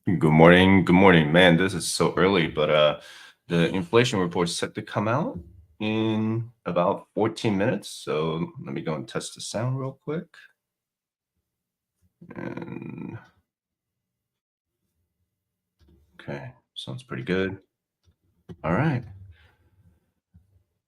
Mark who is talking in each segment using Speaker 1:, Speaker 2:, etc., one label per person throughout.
Speaker 1: Good morning. Good morning. Man, this is so early, but the inflation report is set to come out in about 14 minutes. So let me go and test the sound real quick. And okay, sounds pretty good. All right.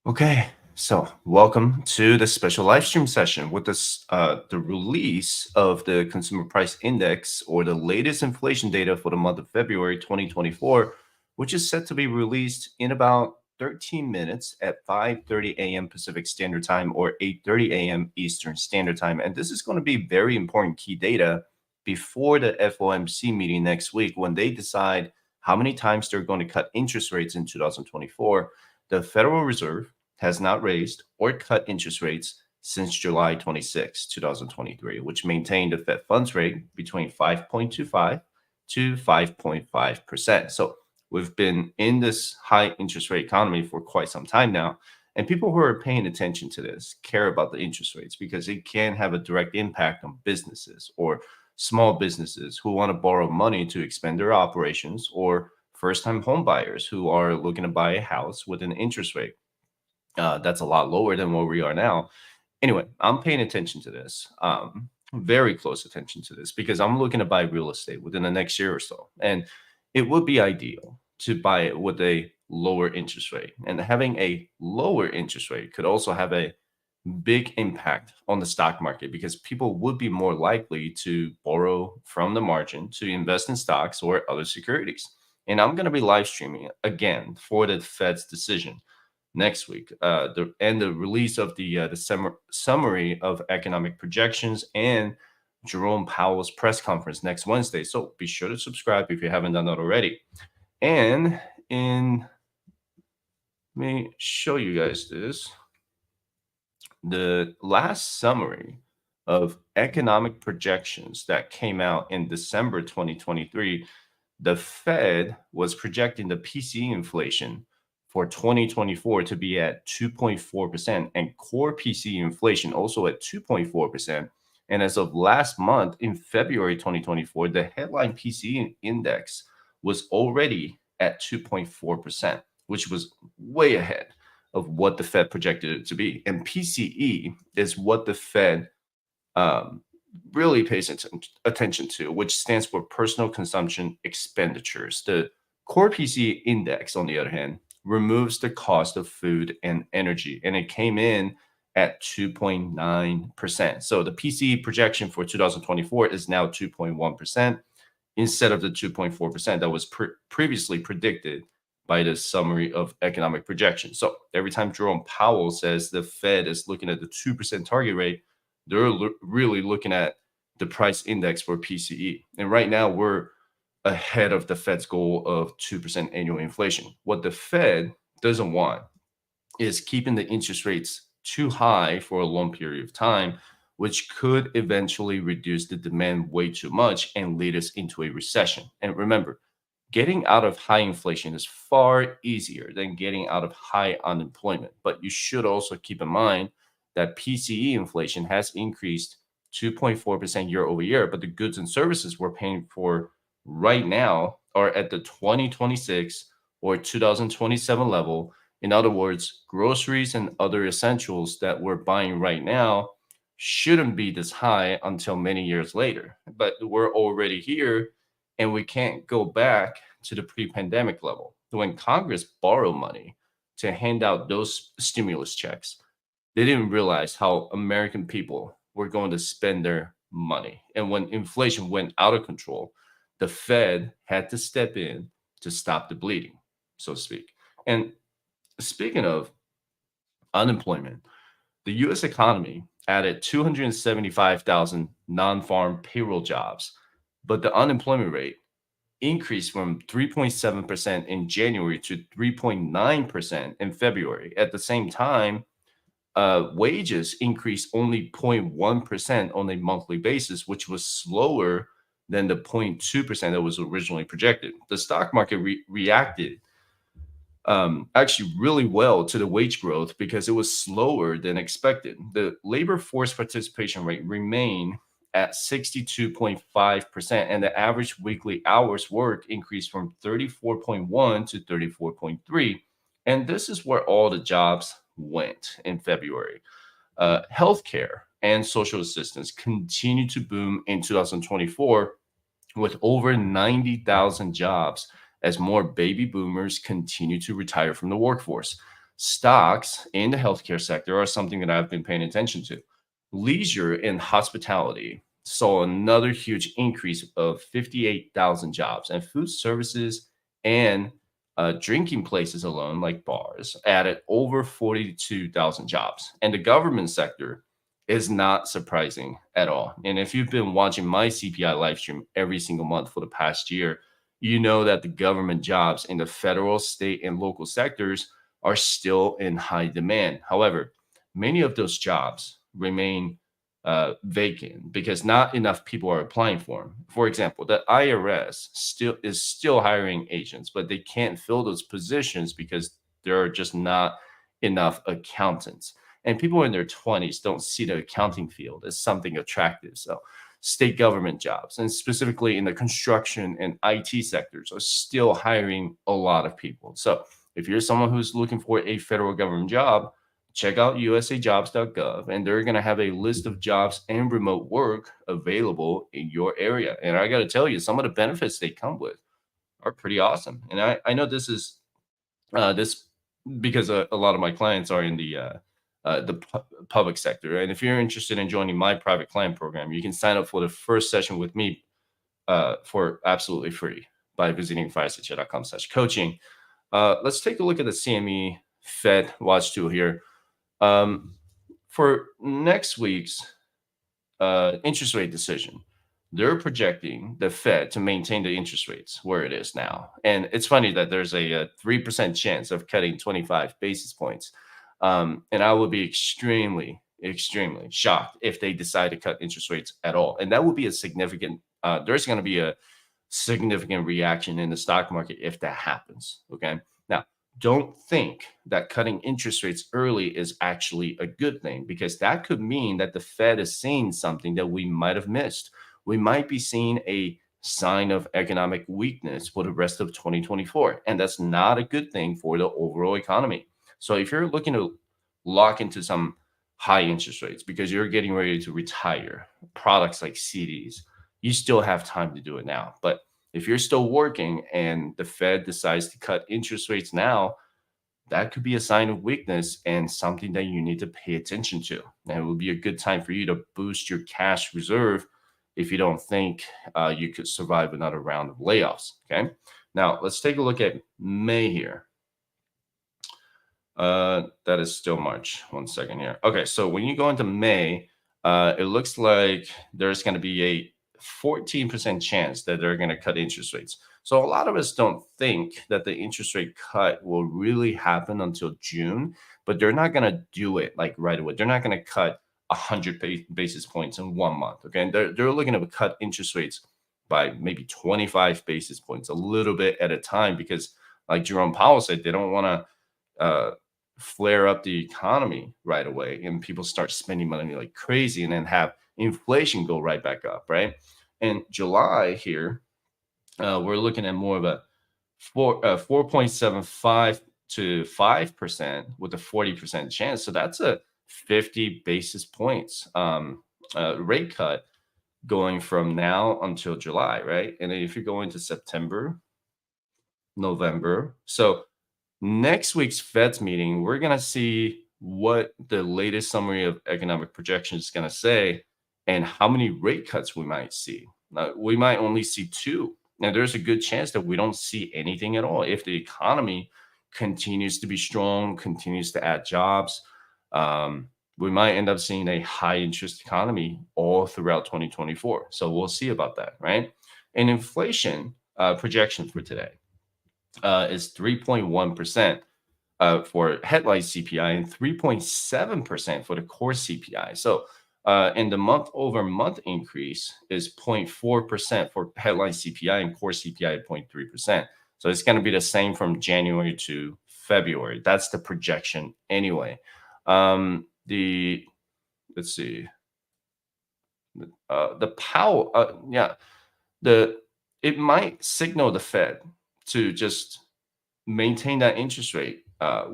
Speaker 1: Okay. So welcome to the special live stream session with this the release of the consumer price index, or the latest inflation data for the month of February 2024, which is set to be released in about 13 minutes at 5:30 a.m. Pacific Standard Time or 8:30 a.m. Eastern Standard Time. And this is going to be very important key data before the FOMC meeting next week, when they decide how many times they're going to cut interest rates in 2024. The Federal Reserve has not raised or cut interest rates since July 26, 2023, which maintained the Fed funds rate between 5.25 to 5.5%. So we've been in this high interest rate economy for quite some time now. And people who are paying attention to this care about the interest rates because it can have a direct impact on businesses or small businesses who want to borrow money to expand their operations, or first-time home buyers who are looking to buy a house with an interest rate that's a lot lower than where we are now. Anyway, I'm paying attention to this, very close attention to this, because I'm looking to buy real estate within the next year or so. And it would be ideal to buy it with a lower interest rate. And having a lower interest rate could also have a big impact on the stock market, because people would be more likely to borrow from the margin to invest in stocks or other securities. And I'm going to be live streaming again for the Fed's decision next week, the release of the summary of economic projections and Jerome Powell's press conference next Wednesday. So be sure to subscribe if you haven't done that already. And let me show you guys this. The last summary of economic projections that came out in December 2023, the Fed was projecting the PCE inflation for 2024 to be at 2.4%, and core PCE inflation also at 2.4%. And as of last month, in February 2024, the headline PCE index was already at 2.4%, which was way ahead of what the Fed projected it to be. And PCE is what the Fed um, really pays attention to, which stands for personal consumption expenditures. The core PCE index, on the other hand, removes the cost of food and energy, and it came in at 2.9%. So the PCE projection for 2024 is now 2.1% instead of the 2.4% that was previously predicted by the summary of economic projections. So every time Jerome Powell says the Fed is looking at the 2% target rate, they're really looking at the price index for PCE. And right now we're ahead of the Fed's goal of 2% annual inflation. What the Fed doesn't want is keeping the interest rates too high for a long period of time, which could eventually reduce the demand way too much and lead us into a recession. And remember, getting out of high inflation is far easier than getting out of high unemployment. But you should also keep in mind that PCE inflation has increased 2.4% year over year, but the goods and services we're paying for right now are at the 2026 or 2027 level. In other words, groceries and other essentials that we're buying right now shouldn't be this high until many years later. But we're already here, and we can't go back to the pre-pandemic level. When Congress borrowed money to hand out those stimulus checks, they didn't realize how American people were going to spend their money. And when inflation went out of control, the Fed had to step in to stop the bleeding, so to speak. And speaking of unemployment, the US economy added 275,000 non farm payroll jobs, but the unemployment rate increased from 3.7% in January to 3.9% in February. At the same time, wages increased only 0.1% on a monthly basis, which was slower than the 0.2% that was originally projected. The stock market reacted actually really well to the wage growth because it was slower than expected. The labor force participation rate remained at 62.5%, and the average weekly hours worked increased from 34.1 to 34.3. And this is where all the jobs went in February. Healthcare and social assistance continue to boom in 2024 with over 90,000 jobs as more baby boomers continue to retire from the workforce. Stocks in the healthcare sector are something that I've been paying attention to. Leisure and hospitality saw another huge increase of 58,000 jobs, and food services and drinking places alone, like bars, added over 42,000 jobs. And the government sector is not surprising at all. And if you've been watching my CPI live stream every single month for the past year, you know that the government jobs in the federal, state, and local sectors are still in high demand. However, many of those jobs remain vacant because not enough people are applying for them. For example, the IRS still hiring agents, but they can't fill those positions because there are just not enough accountants. And people in their 20s don't see the accounting field as something attractive. So, state government jobs, and specifically in the construction and IT sectors, are still hiring a lot of people. So, if you're someone who's looking for a federal government job, check out usajobs.gov, and they're going to have a list of jobs and remote work available in your area. And I got to tell you, some of the benefits they come with are pretty awesome. And I know this is this because a lot of my clients are in the public sector. And if you're interested in joining my private client program, you can sign up for the first session with me for absolutely free by visiting firesightchat.com/coaching. Let's take a look at the CME Fed Watch tool here. For next week's interest rate decision, they're projecting the Fed to maintain the interest rates where it is now. And it's funny that there's a 3% chance of cutting 25 basis points. And I would be extremely, extremely shocked if they decide to cut interest rates at all. And that would be a significant, there's going to be a significant reaction in the stock market if that happens. Okay. Now, don't think that cutting interest rates early is actually a good thing, because that could mean that the Fed is seeing something that we might have missed. We might be seeing a sign of economic weakness for the rest of 2024. And that's not a good thing for the overall economy. So if you're looking to lock into some high interest rates because you're getting ready to retire, products like CDs, you still have time to do it now. But if you're still working and the Fed decides to cut interest rates now, that could be a sign of weakness and something that you need to pay attention to. And it would be a good time for you to boost your cash reserve if you don't think you could survive another round of layoffs. Okay. Now let's take a look at May here. That is still March. 1 second here. Okay. So when you go into May, it looks like there's going to be a 14% chance that they're going to cut interest rates. So a lot of us don't think that the interest rate cut will really happen until June, but they're not going to do it like right away. They're not going to cut 100 basis points in 1 month. Okay. And they're looking to cut interest rates by maybe 25 basis points, a little bit at a time, because like Jerome Powell said, they don't want to flare up the economy right away and people start spending money like crazy and then have inflation go right back up, right? In July here, we're looking at more of a 4.75 to 5% with a 40% chance. So that's a 50 basis points rate cut going from now until July, right? And then if you go into September, November, so next week's Fed's meeting, we're going to see what the latest summary of economic projections is going to say and how many rate cuts we might see. We might only see 2. Now, there's a good chance that we don't see anything at all. If the economy continues to be strong, continues to add jobs, we might end up seeing a high interest economy all throughout 2024. So we'll see about that, right? And inflation projection for today is 3.1% for headline CPI and 3.7% for the core CPI. So, and the month over month increase is 0.4% for headline CPI and core CPI at 0.3%. So it's going to be the same from January to February. That's the projection anyway. Let's see. The Powell, it might signal the Fed to just maintain that interest rate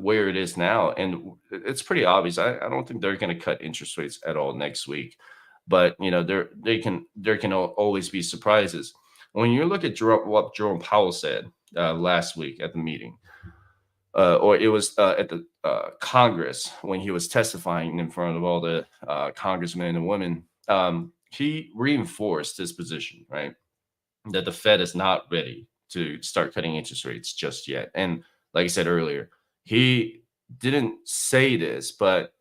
Speaker 1: where it is now, and it's pretty obvious. I don't think they're going to cut interest rates at all next week, but there can always be surprises. When you look at what Jerome Powell said last week at the meeting, or it was at the Congress when he was testifying in front of all the congressmen and women, he reinforced his position, right, that the Fed is not ready to start cutting interest rates just yet. And like I said earlier, he didn't say this, but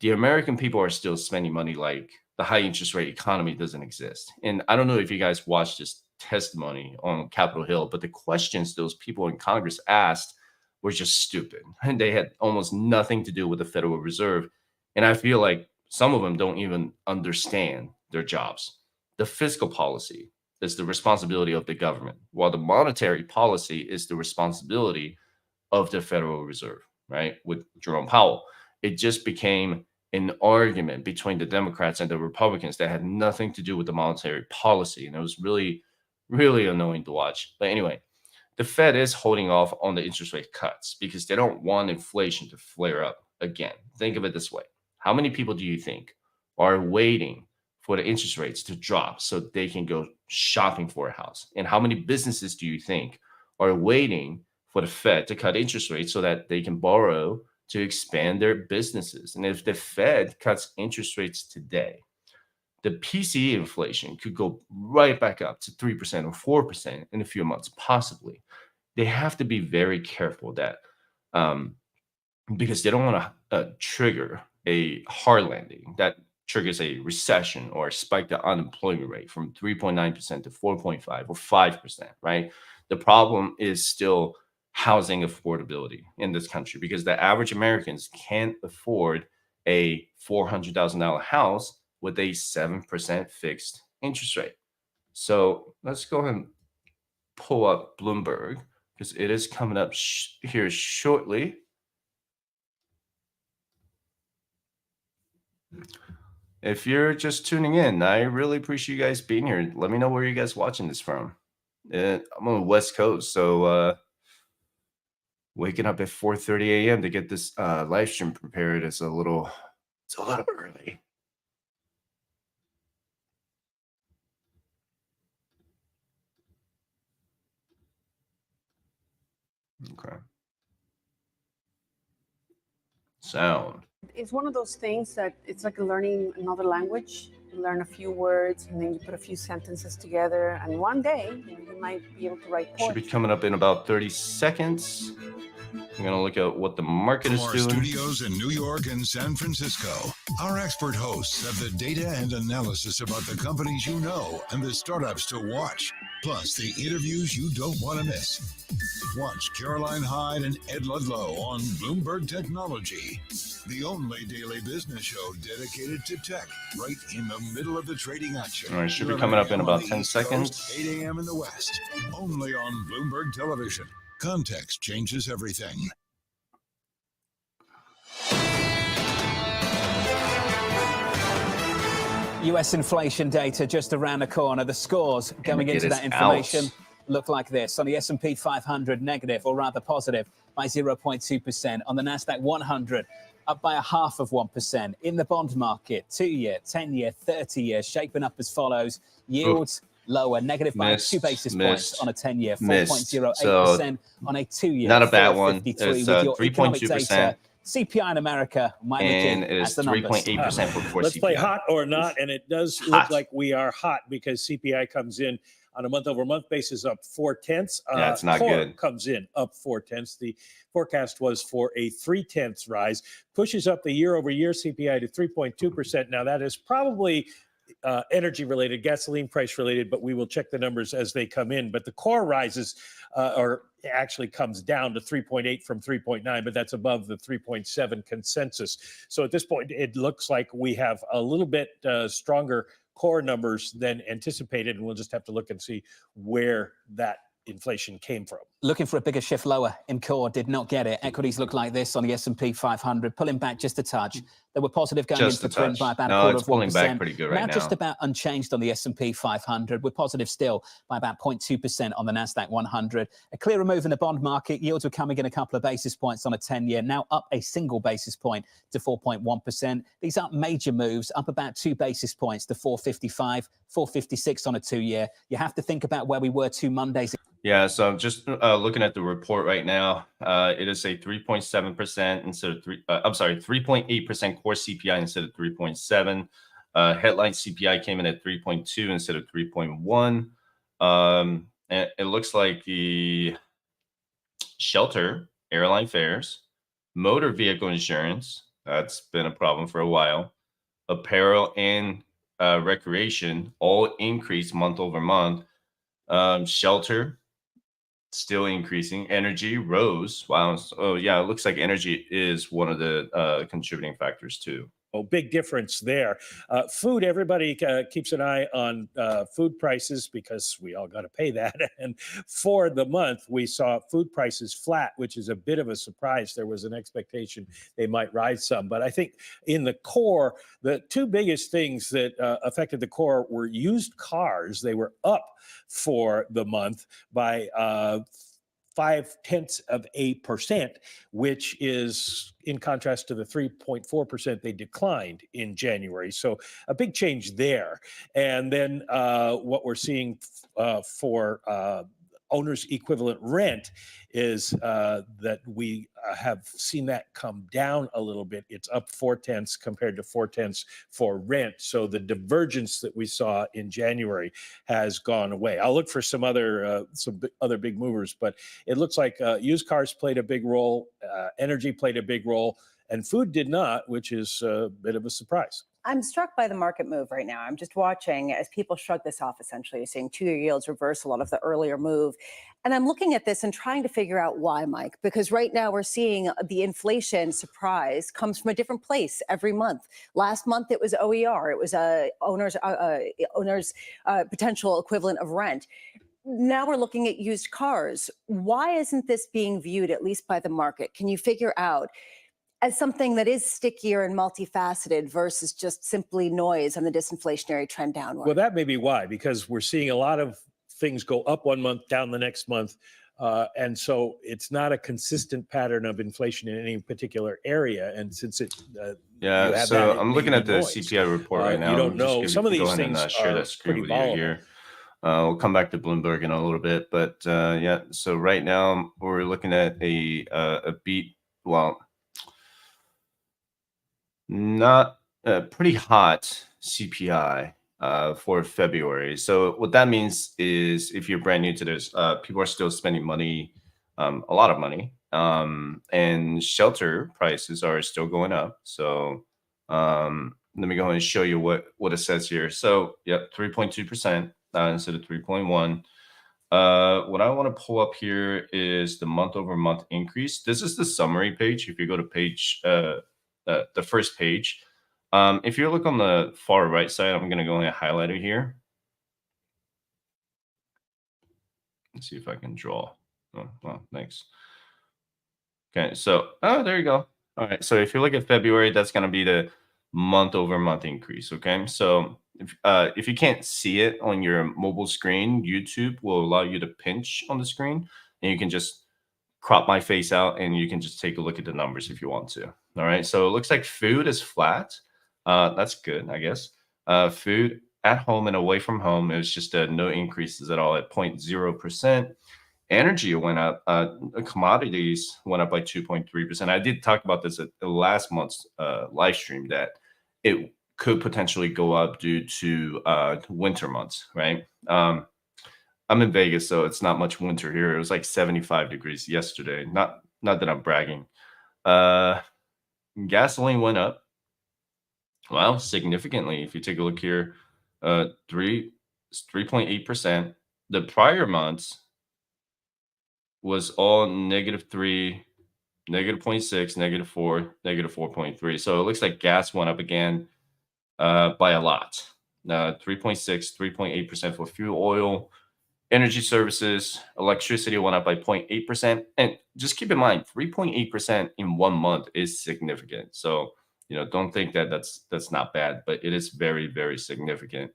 Speaker 1: the American people are still spending money like the high interest rate economy doesn't exist. And I don't know if you guys watched this testimony on Capitol Hill, but the questions those people in Congress asked were just stupid. And they had almost nothing to do with the Federal Reserve. And I feel like some of them don't even understand their jobs. The fiscal policy is the responsibility of the government, while the monetary policy is the responsibility of the Federal Reserve, right? With Jerome Powell, it just became an argument between the Democrats and the Republicans that had nothing to do with the monetary policy. And it was really, really annoying to watch. But anyway, the Fed is holding off on the interest rate cuts because they don't want inflation to flare up again. Think of it this way. How many people do you think are waiting for the interest rates to drop so they can go shopping for a house? And how many businesses do you think are waiting for the Fed to cut interest rates so that they can borrow to expand their businesses? And if the Fed cuts interest rates today, the PCE inflation could go right back up to 3% or 4% in a few months, possibly. They have to be very careful that because they don't want to trigger a hard landing that triggers a recession or spike the unemployment rate from 3.9% to 4.5 or 5%, right? The problem is still housing affordability in this country because the average Americans can't afford a $400,000 house with a 7% fixed interest rate. So let's go ahead and pull up Bloomberg because it is coming up here shortly. If you're just tuning in, I really appreciate you guys being here. Let me know where you guys watching this from. I'm on the West Coast, so waking up at 4:30 a.m. to get this live stream prepared is a little early. Okay. Sound.
Speaker 2: It's one of those things that it's like learning another language. You learn a few words and then you put a few sentences together, and one day you might be able to write poetry.
Speaker 1: Should be coming up in about 30 seconds. I'm going to look at what the market is doing.
Speaker 3: From our studios in New York and San Francisco, our expert hosts have the data and analysis about the companies you know and the startups to watch, plus the interviews you don't want to miss. Watch Caroline Hyde and Ed Ludlow on Bloomberg Technology, the only daily business show dedicated to tech, right in the middle of the trading action.
Speaker 1: All right, should be coming up in about 10 seconds.
Speaker 3: 8 a.m. in the West, only on Bloomberg Television. Context changes everything.
Speaker 4: US inflation data just around the corner. The scores going into that information look like this. On the S&P 500, negative, or rather positive, by 0.2%. On the NASDAQ 100, up by 0.5%. In the bond market, 2-year, 10-year, 30-year, shaping up as follows. Yields lower, negative by 2 basis points on a 10-year, 4.08% on a 2-year.
Speaker 1: Not a bad one.
Speaker 4: It's
Speaker 1: It's 3.2%.
Speaker 4: CPI in America might
Speaker 1: and
Speaker 4: look
Speaker 1: it is 3.8% for
Speaker 5: Let's
Speaker 1: CPI.
Speaker 5: play hot or not, and it does look like we are hot because CPI comes in on a month-over-month basis up 0.4.
Speaker 1: Yeah, it's not good.
Speaker 5: Comes in up 0.4. The forecast was for a 0.3 rise, pushes up the year-over-year CPI to 3.2%. Now that is probably energy-related, gasoline price-related, but we will check the numbers as they come in. But the core rises or actually comes down to 3.8 from 3.9, but that's above the 3.7 consensus. So at this point, it looks like we have a little bit stronger core numbers than anticipated, and we'll just have to look and see where that inflation came from.
Speaker 4: Looking for a bigger shift lower in core, did not get it. Equities look like this on the S&P 500, pulling back just a touch. They were positive going
Speaker 1: Just
Speaker 4: into
Speaker 1: a
Speaker 4: the print
Speaker 1: touch.
Speaker 4: by about
Speaker 1: No,
Speaker 4: a
Speaker 1: it's
Speaker 4: 1/4
Speaker 1: pulling back pretty good right
Speaker 4: now just
Speaker 1: now.
Speaker 4: about unchanged on the S&P 500. We're positive still by about 0.2% on the NASDAQ 100. A clearer move in the bond market. Yields were coming in a couple of basis points on a 10-year, now up a single basis point to 4.1%. These aren't major moves, up about 2 basis points to 4.55, 4.56 on a 2-year. You have to think about where we were 2 Mondays.
Speaker 1: Yeah, so I'm just looking at the report right now. It is a 3.7% instead of 3.8% core CPI instead of 3.7. Headline CPI came in at 3.2 instead of 3.1. And it looks like the shelter, airline fares, motor vehicle insurance, that's been a problem for a while, apparel and recreation all increased month over month. Shelter still increasing. Energy rose. Wow. Oh, yeah. It looks like energy is one of the contributing factors too.
Speaker 5: Oh, big difference there. Food, everybody keeps an eye on food prices because we all got to pay that. And for the month, we saw food prices flat, which is a bit of a surprise. There was an expectation they might rise some. But I think in the core, the 2 biggest things that affected the core were used cars. They were up for the month by 0.5%, which is in contrast to the 3.4% they declined in January. So a big change there. And then what we're seeing for owner's equivalent rent is that we have seen that come down a little bit. It's up 0.4 compared to 0.4 for rent. So the divergence that we saw in January has gone away. I'll look for some other big movers, but it looks like used cars played a big role, energy played a big role, and food did not, which is a bit of a surprise.
Speaker 6: I'm struck by the market move right now. I'm just watching as people shrug this off, essentially. You're seeing 2-year yields reverse a lot of the earlier move. And I'm looking at this and trying to figure out why, Mike, because right now we're seeing the inflation surprise comes from a different place every month. Last month, it was OER. It was owner's potential equivalent of rent. Now we're looking at used cars. Why isn't this being viewed, at least by the market? Can you figure out as something that is stickier and multifaceted versus just simply noise on the disinflationary trend downward?
Speaker 5: Well, that may be why, because we're seeing a lot of things go up one month, down the next month. And so it's not a consistent pattern of inflation in any particular area. And since it,
Speaker 1: yeah, so I'm looking at the CPI report right now.
Speaker 5: You don't know. Some of these things
Speaker 1: share
Speaker 5: are
Speaker 1: that screen
Speaker 5: pretty
Speaker 1: with
Speaker 5: volatile.
Speaker 1: you here. We'll come back to Bloomberg in a little bit, but yeah. So right now we're looking at a beat. Well, not pretty hot CPI for February. So what that means is, if you're brand new to this, people are still spending money, a lot of money, and shelter prices are still going up. So let me go ahead and show you what it says here. So yep, 3.2% instead of 3.1. What I want to pull up here is the month over month increase. This is the summary page. If you go to page the first page, if you look on the far right side, I'm going to go ahead and highlight it here. Let's see if I can draw. Oh, well, thanks. Okay, so there you go. All right, so if you look at February, that's going to be the month over month increase. Okay, so if you can't see it on your mobile screen, YouTube will allow you to pinch on the screen, and you can just crop my face out, and you can just take a look at the numbers if you want to. All right, so it looks like food is flat. That's good, I guess. Food at home and away from home is just no increases at all at 0.0%. Energy went up. Commodities went up by 2.3%. I did talk about this at the last month's live stream, that it could potentially go up due to winter months, right? I'm in Vegas, so it's not much winter here. It was like 75 degrees yesterday. Not that I'm bragging. Gasoline went up. Well, significantly. If you take a look here, 3.8%. The prior months was all -3, -0.6, -4, -4.3. So it looks like gas went up again by a lot. 3.6, 3.8% for fuel oil. Energy services, electricity went up by 0.8%. And just keep in mind, 3.8% in 1 month is significant. So don't think that that's not bad, but it is very, very significant.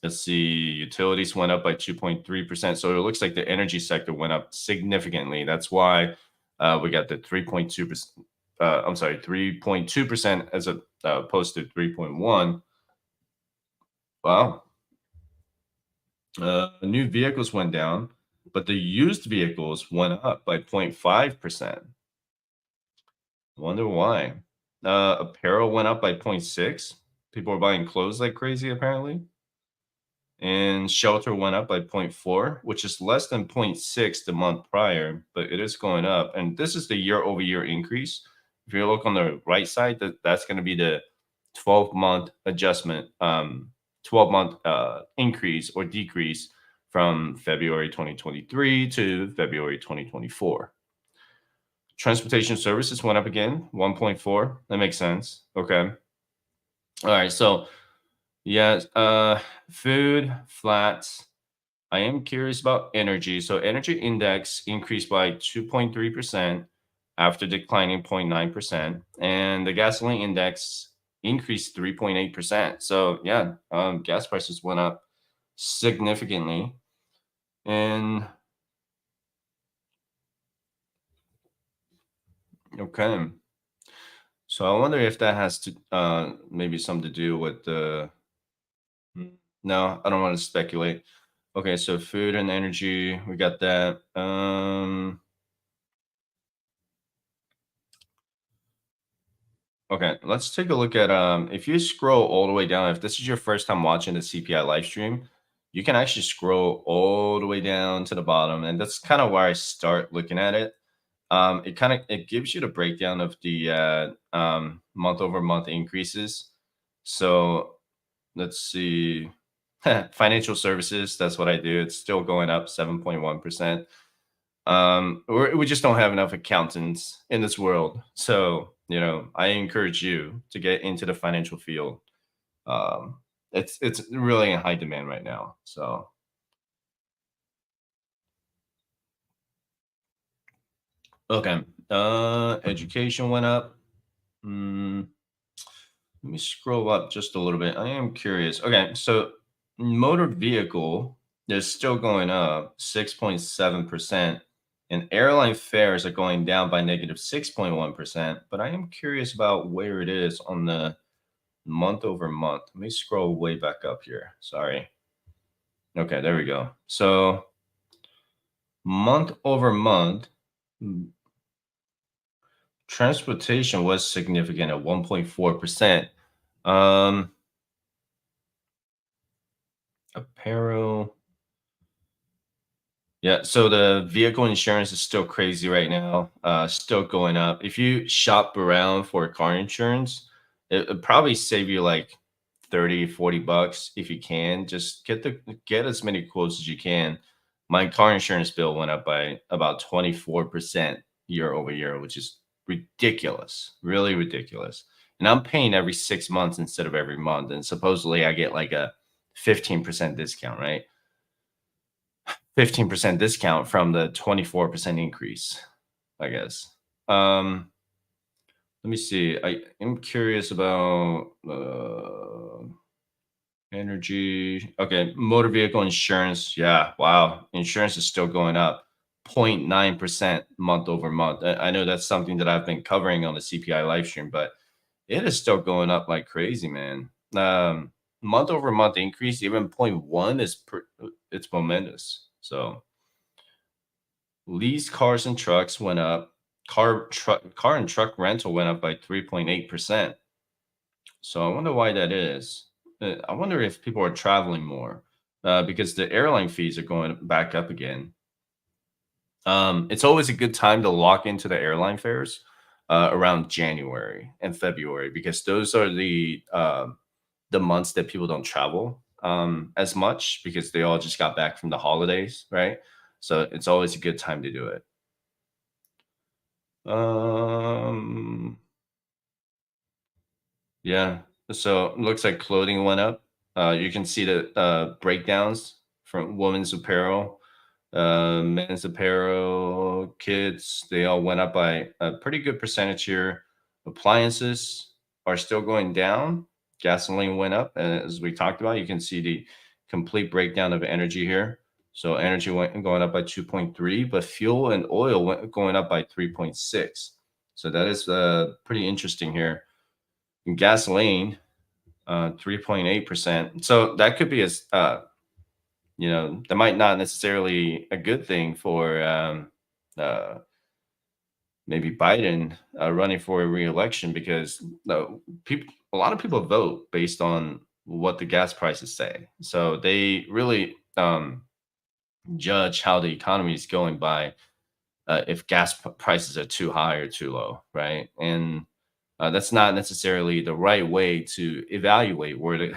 Speaker 1: Let's see, utilities went up by 2.3%. So it looks like the energy sector went up significantly. That's why we got the 3.2%. I'm sorry, 3.2% as opposed to 3.1. Wow. New vehicles went down, but the used vehicles went up by 0.5%. Wonder why. Apparel went up by 0.6. People are buying clothes like crazy, apparently. And shelter went up by 0.4, which is less than 0.6 the month prior, but it is going up. And this is the year-over-year increase. If you look on the right side, that's going to be the 12-month adjustment, 12-month increase or decrease from February 2023 to February 2024. Transportation services went up again, 1.4. That makes sense. Okay. All right. So, yeah, food, flats. I am curious about energy. So, energy index increased by 2.3% after declining 0.9%. And the gasoline index increased 3.8%. So, yeah, gas prices went up significantly. And okay. So I wonder if that has to maybe something to do with the. No, I don't want to speculate. Okay, so food and energy, we got that. Okay, let's take a look at if you scroll all the way down, if this is your first time watching the CPI live stream, you can actually scroll all the way down to the bottom, and that's kind of where I start looking at it. It gives you the breakdown of the month over month increases. So let's see. Financial services, that's what I do. It's still going up 7.1%. We just don't have enough accountants in this world. So, I encourage you to get into the financial field. It's really in high demand right now. So, okay. Education went up. Let me scroll up just a little bit. I am curious. Okay, so motor vehicle is still going up 6.7%, and airline fares are going down by negative 6.1%. But I am curious about where it is on the month over month. Let me scroll way back up here. Sorry. Okay, there we go. So month over month, transportation was significant at 1.4%. Apparel. Yeah, so the vehicle insurance is still crazy right now, still going up. If you shop around for car insurance, it'll probably save you like 30, 40 bucks if you can. Just get as many quotes as you can. My car insurance bill went up by about 24% year over year, which is ridiculous, really ridiculous. And I'm paying every 6 months instead of every month. And supposedly I get like a 15% discount, right? 15% discount from the 24% increase, I guess. Let me see. I am curious about energy. Okay, motor vehicle insurance. Yeah, wow. Insurance is still going up 0.9% month over month. I know that's something that I've been covering on the CPI live stream, but it is still going up like crazy, man. Month over month increase, even 0.1 it's momentous. So leased cars and trucks went up. Car and truck rental went up by 3.8%. So I wonder why that is. I wonder if people are traveling more because the airline fees are going back up again. It's always a good time to lock into the airline fares around January and February because those are the months that people don't travel as much because they all just got back from the holidays, right? So it's always a good time to do it. Yeah. So it looks like clothing went up. You can see the breakdowns from women's apparel. Men's apparel, kids, they all went up by a pretty good percentage here. Appliances are still going down. Gasoline went up, and as we talked about, you can see the complete breakdown of energy here. So energy going up by 2.3, but fuel and oil going up by 3.6. So that is pretty interesting here. And gasoline, 3.8%. So that could be that might not necessarily a good thing for maybe Biden running for a re-election, because a lot of people vote based on what the gas prices say. So they really judge how the economy is going by if gas prices are too high or too low, right? And that's not necessarily the right way to evaluate where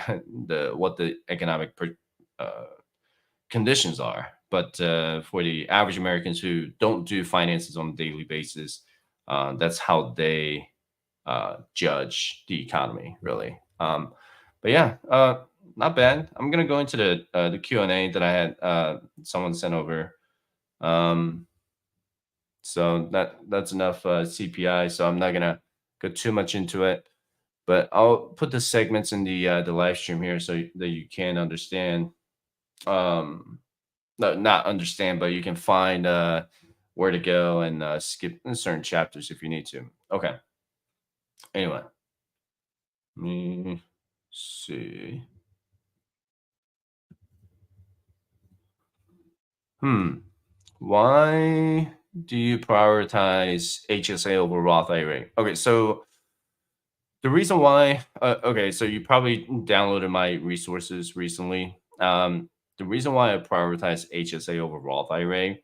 Speaker 1: what the economic conditions are. But for the average Americans who don't do finances on a daily basis, that's how they judge the economy, really. But yeah, not bad. I'm gonna go into the Q&A that I had someone sent over. So that's enough CPI. So I'm not gonna go too much into it, but I'll put the segments in the live stream here so that you can understand. No, not understand, but you can find where to go and skip certain chapters if you need to. Okay. Anyway, let me see. Why do you prioritize HSA over Roth IRA? Okay, so the reason why, okay, so you probably downloaded my resources recently. The reason why I prioritize HSA over Roth IRA,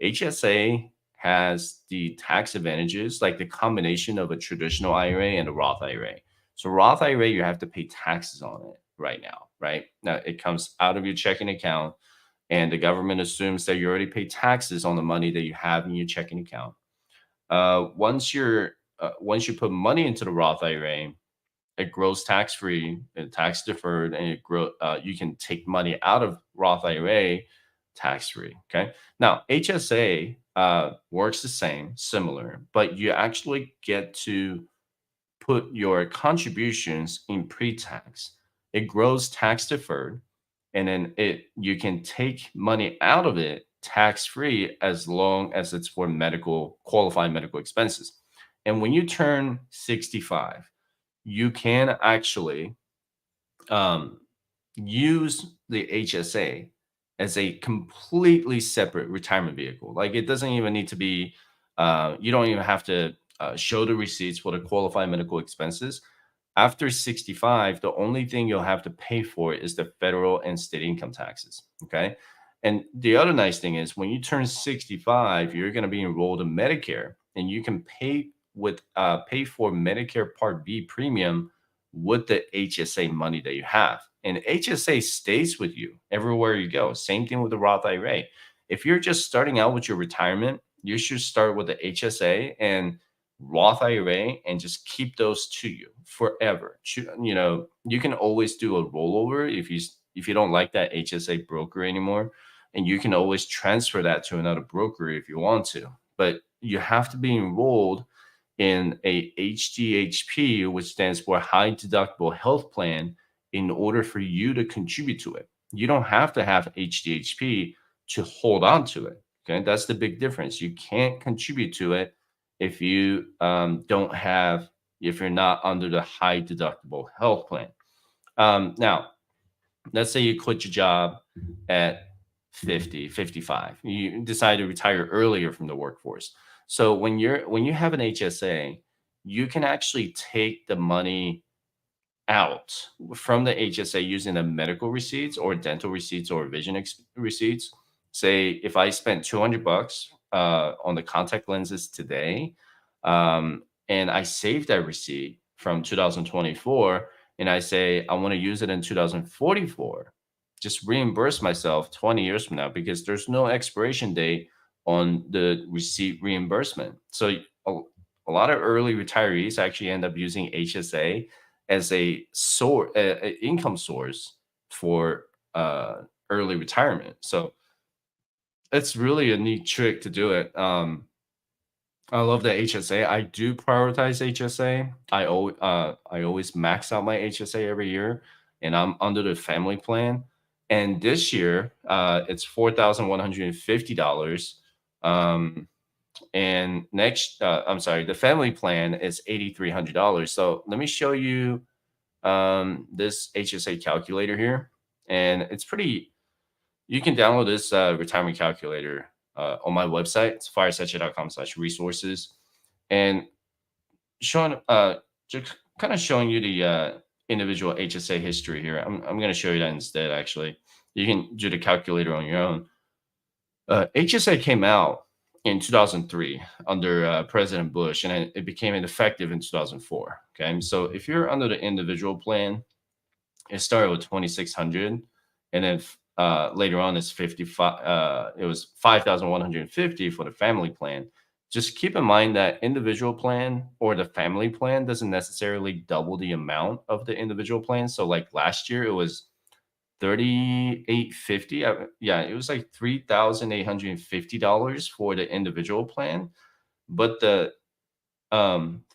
Speaker 1: HSA has the tax advantages, like the combination of a traditional IRA and a Roth IRA. So Roth IRA, you have to pay taxes on it right now, right? Now it comes out of your checking account, and the government assumes that you already pay taxes on the money that you have in your checking account. Once you put money into the Roth IRA, it grows tax free and tax deferred, and you can take money out of Roth IRA tax free. Okay. Now HSA works the same, similar, but you actually get to put your contributions in pre-tax. It grows tax deferred, and then you can take money out of it tax free as long as it's for qualified medical expenses. And when you turn 65, you can actually use the HSA as a completely separate retirement vehicle. Like it doesn't even need to be, you don't even have to show the receipts for the qualified medical expenses. After 65, the only thing you'll have to pay for is the federal and state income taxes. Okay. And the other nice thing is when you turn 65, you're going to be enrolled in Medicare, and you can pay for Medicare Part B premium with the HSA money that you have. And HSA stays with you everywhere you go. Same thing with the Roth IRA. If you're just starting out with your retirement, you should start with the HSA and Roth IRA and just keep those to you forever. You can always do a rollover if you don't like that HSA broker anymore, and you can always transfer that to another broker if you want to. But you have to be enrolled in a HDHP, which stands for high deductible health plan, in order for you to contribute to it. You don't have to have HDHP to hold on to it. Okay, that's the big difference. You can't contribute to it if you if you're not under the high deductible health plan. Now, let's say you quit your job at 50, 55. You decide to retire earlier from the workforce. So when you have an HSA, you can actually take the money out from the HSA using the medical receipts or dental receipts or vision receipts. Say if I spent $200 on the contact lenses today, and I save that receipt from 2024, and I say I want to use it in 2044, just reimburse myself 20 years from now, because there's no expiration date on the receipt reimbursement. So a lot of early retirees actually end up using HSA as a income source for early retirement. So it's really a neat trick to do it. I love the HSA. I do prioritize HSA. I always max out my HSA every year, and I'm under the family plan. And this year, it's $4,150. And next, I'm sorry, the family plan is $8,300. So let me show you this HSA calculator here, and it's pretty. You can download this retirement calculator on my website. It's firesetchat.com/resources, and showing just kind of showing you the individual HSA history here. I'm going to show you that instead. Actually, you can do the calculator on your own. HSA came out in 2003 under President Bush, and it became effective in 2004. Okay, so if you're under the individual plan, it started with 2,600, and then later on it's 55. It was 5,150 for the family plan. Just keep in mind that individual plan or the family plan doesn't necessarily double the amount of the individual plan. So like last year it was 3,850. Yeah, it was like $3,850 for the individual plan, but the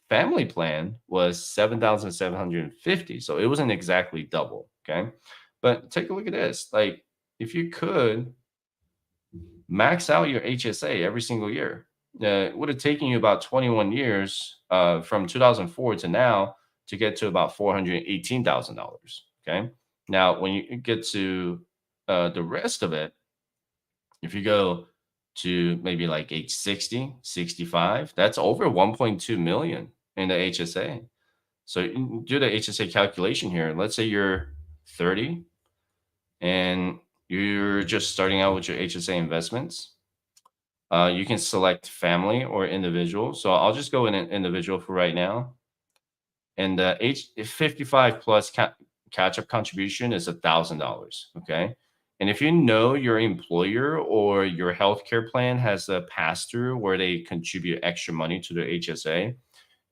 Speaker 1: family plan was 7,750. So it wasn't exactly double. Okay. But take a look at this. Like, if you could max out your HSA every single year, it would have taken you about 21 years from 2004 to now to get to about $418,000. Okay. Now, when you get to the rest of it, if you go to maybe like age 60, 65, that's over 1.2 million in the HSA. So you can do the HSA calculation here. Let's say you're 30 and you're just starting out with your HSA investments. You can select family or individual. So I'll just go in an individual for right now. And the age 55 plus catch-up contribution is $1,000. Okay. And if you know your employer or your healthcare plan has a pass-through where they contribute extra money to their HSA,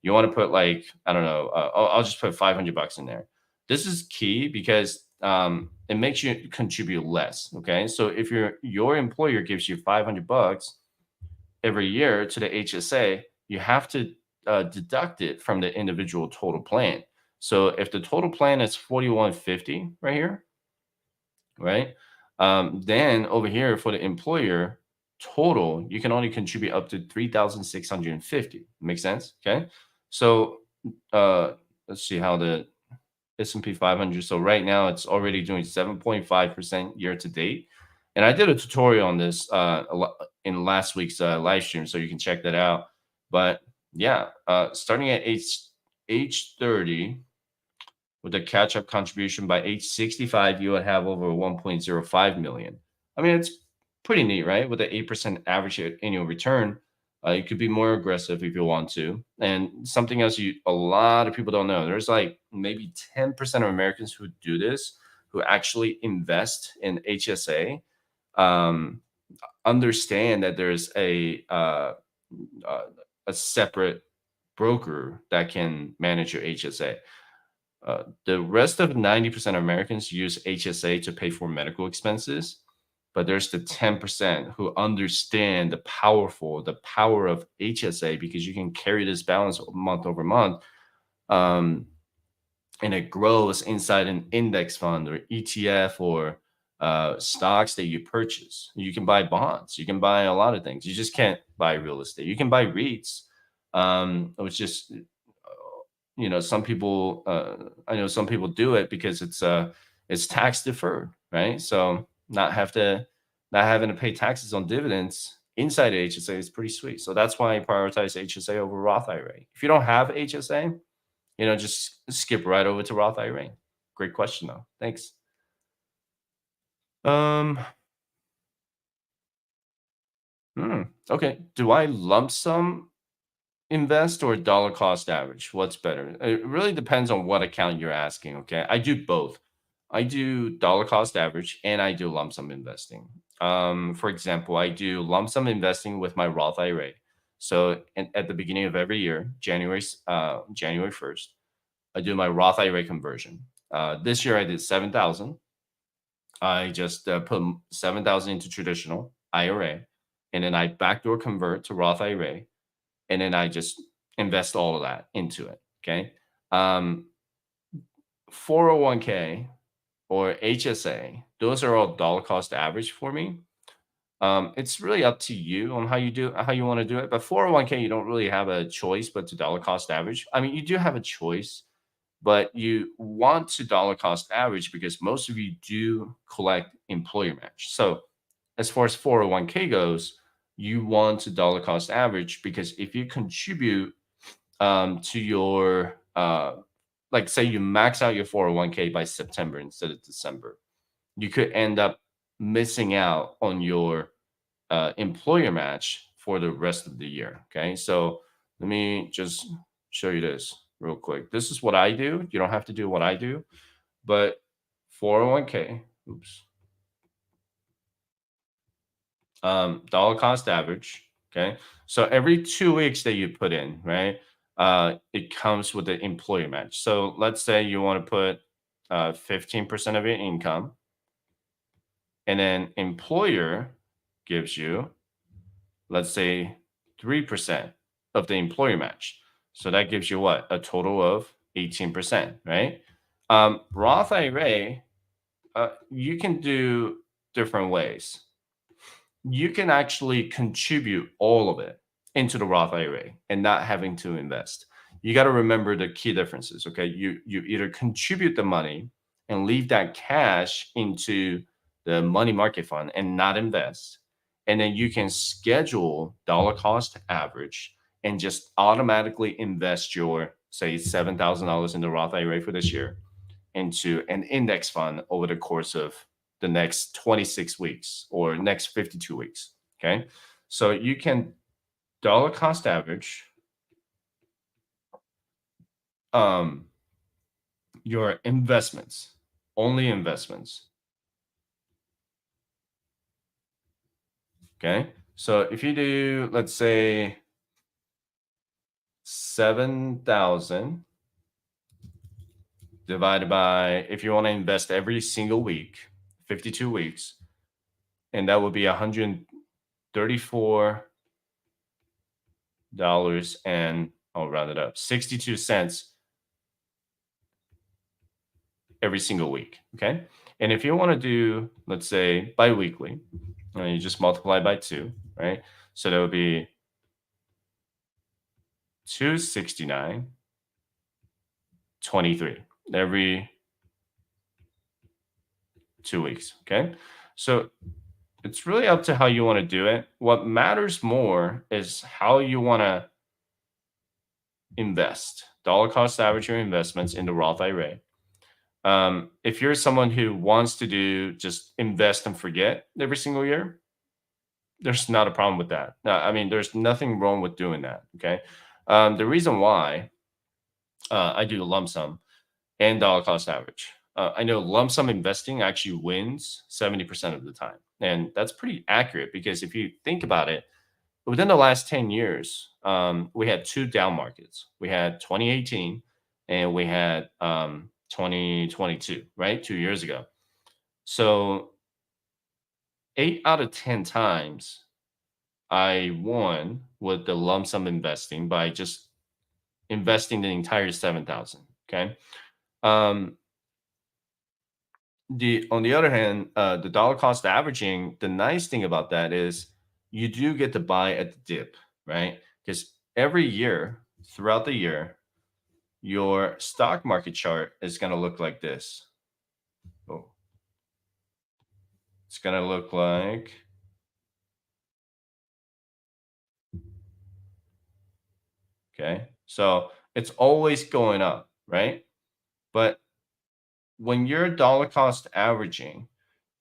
Speaker 1: you want to put like, I don't know, I'll just put $500 in there. This is key because it makes you contribute less. Okay. So if your employer gives you $500 every year to the HSA, you have to deduct it from the individual total plan. So if the total plan is 4,150 right here, right? Then over here for the employer total, you can only contribute up to 3,650. Make sense? Okay. So let's see how the S&P 500. So right now it's already doing 7.5% year to date. And I did a tutorial on this in last week's live stream, so you can check that out. But yeah, starting at age 30, with the catch-up contribution by age 65, you would have over 1.05 million. I mean, it's pretty neat, right? With the 8% average annual return, you could be more aggressive if you want to. And something else a lot of people don't know, there's like maybe 10% of Americans who do this, who actually invest in HSA, understand that there's a separate broker that can manage your HSA. The rest of 90% of Americans use HSA to pay for medical expenses, but there's the 10% who understand the power of HSA, because you can carry this balance month over month, and it grows inside an index fund or ETF or stocks that you purchase. You can buy bonds. You can buy a lot of things. You just can't buy real estate. You can buy REITs, which is, some people, I know some people do it because it's tax deferred, right? So not having to pay taxes on dividends inside of HSA is pretty sweet. So that's why I prioritize HSA over Roth IRA. If you don't have HSA, just skip right over to Roth IRA. Great question though. Thanks. Okay. Do I lump sum invest or dollar cost average? What's better? It really depends on what account you're asking. Okay. I do both. I do dollar cost average and I do lump sum investing. For example, I do lump sum investing with my Roth IRA. So at the beginning of every year, January 1st, I do my Roth IRA conversion. This year I did 7,000. I just put 7,000 into traditional IRA, and then I backdoor convert to Roth IRA, and then I just invest all of that into it. Okay. 401k or HSA, those are all dollar cost average for me. It's really up to you on how you want to do it. But 401k, you don't really have a choice but to dollar cost average. I mean, you do have a choice, but you want to dollar cost average because most of you do collect employer match. So as far as 401k goes, you want to dollar cost average because if you contribute to your like say you max out your 401k by September instead of December, you could end up missing out on your employer match for the rest of the year. Okay, so let me just show you this real quick. This is what I do. You don't have to do what I do, but 401k, oops, dollar cost average. Okay, so every 2 weeks that you put in, right, it comes with the employer match. So let's say you want to put 15% of your income, and then employer gives you, let's say, 3% of the employer match. So that gives you what? A total of 18%, right? Roth IRA, you can do different ways. You can actually contribute all of it into the Roth IRA and not having to invest. You got to remember the key differences, okay? You either contribute the money and leave that cash into the money market fund and not invest. And then you can schedule dollar cost average and just automatically invest your, say, $7,000 in the Roth IRA for this year into an index fund over the course of the next 26 weeks or next 52 weeks. Okay. So you can dollar cost average your investments, only investments. Okay. So if you do, let's say, 7,000 divided by, if you want to invest every single week, 52 weeks, and that would be $134 and I'll round it up, 62 cents every single week. Okay. And if you want to do, let's say, biweekly, you just multiply by 2, right? So that would be 269.23 every 2 weeks. Okay. So it's really up to how you want to do it. What matters more is how you want to invest. Dollar cost average your investments in the Roth IRA. If you're someone who wants to do just invest and forget every single year, there's not a problem with that. No, I mean, there's nothing wrong with doing that. Okay. The reason why I do lump sum and dollar cost average, I know lump sum investing actually wins 70% of the time. And that's pretty accurate because if you think about it, within the last 10 years, we had 2 down markets. We had 2018 and we had 2022, right? 2 years ago. So 8 out of 10 times I won with the lump sum investing by just investing the entire 7,000. Okay. On the other hand, the dollar cost averaging, the nice thing about that is you do get to buy at the dip, right? Because every year throughout the year, your stock market chart is going to look like this. Oh, it's going to look like, okay. So it's always going up, right? But when you're dollar cost averaging,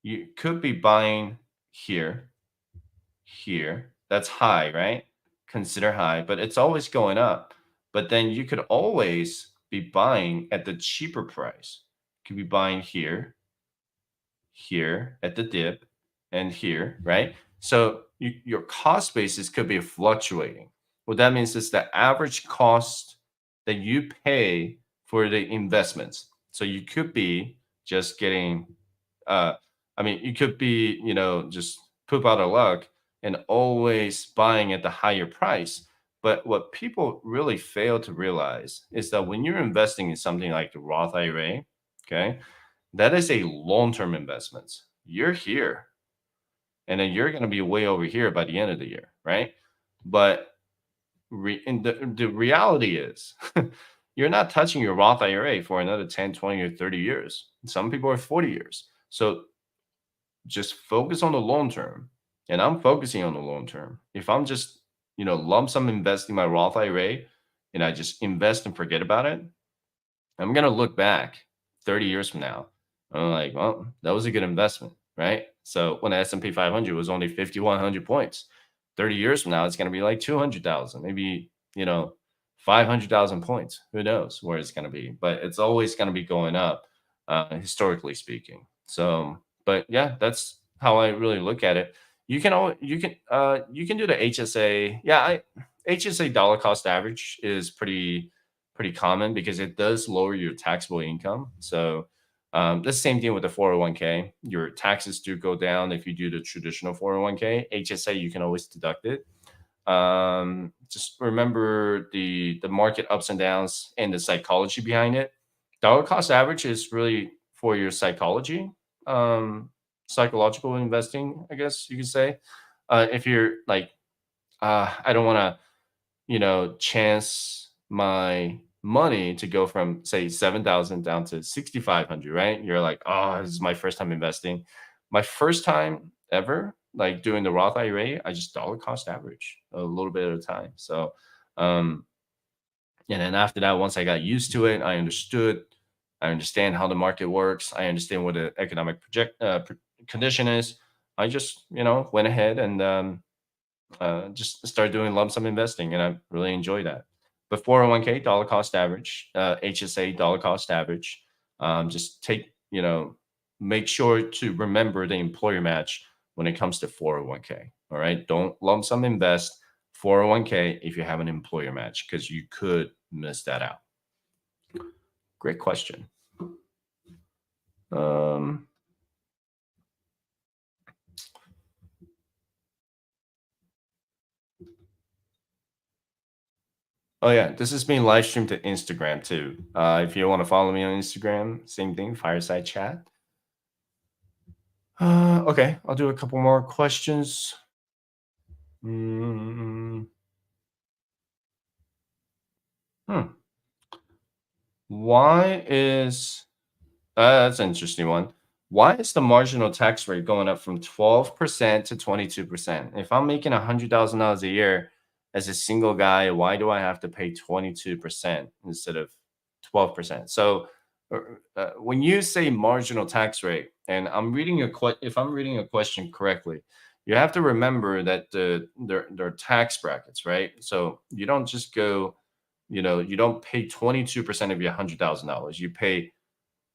Speaker 1: you could be buying here. That's high, right? Consider high, but it's always going up. But then you could always be buying at the cheaper price. You could be buying here at the dip, and here, right? So your cost basis could be fluctuating. What that means is the average cost that you pay for the investments. So you could be just getting, you could be, just poop out of luck and always buying at the higher price. But what people really fail to realize is that when you're investing in something like the Roth IRA, okay, that is a long-term investment. You're here, and then you're going to be way over here by the end of the year, right? But and the reality is you're not touching your Roth IRA for another 10, 20, or 30 years. Some people are 40 years. So just focus on the long term. And I'm focusing on the long term. If I'm just, lump sum investing my Roth IRA and I just invest and forget about it, I'm going to look back 30 years from now. I'm like, well, that was a good investment, right? So when the S&P 500 was only 5,100 points, 30 years from now, it's going to be like 200,000, maybe, 500,000 points. Who knows where it's going to be? But it's always going to be going up, historically speaking. So, but yeah, that's how I really look at it. You can do the HSA. Yeah, HSA dollar cost average is pretty common because it does lower your taxable income. So the same thing with the 401k. Your taxes do go down if you do the traditional 401k. HSA, you can always deduct it. Just remember the market ups and downs and the psychology behind it. Dollar cost average is really for your psychology, psychological investing, I guess you could say. If you're like, I don't want to, chance my money to go from say 7,000 down to 6,500, right? You're like, oh, this is my first time investing. My first time ever, like doing the Roth IRA, I just dollar cost average a little bit at a time. So, and then after that, once I got used to it, I understand how the market works. I understand what the economic condition is. I just, went ahead and just started doing lump sum investing, and I really enjoy that. But 401k dollar cost average, HSA dollar cost average. Just make sure to remember the employer match when it comes to 401k. All right, don't lump sum invest 401k if you have an employer match because you could miss that out. Great question. Oh yeah, this is being live streamed to Instagram too. If you want to follow me on Instagram, same thing, fireside chat. Okay, I'll do a couple more questions. Why is that's an interesting one. Why is the marginal tax rate going up from 12% to 22%? If I'm making $100,000 a year as a single guy, why do I have to pay 22% instead of 12%? So when you say marginal tax rate, and if I'm reading a question correctly, you have to remember that they're tax brackets, right? So you don't just go, you don't pay 22% of your $100,000. You pay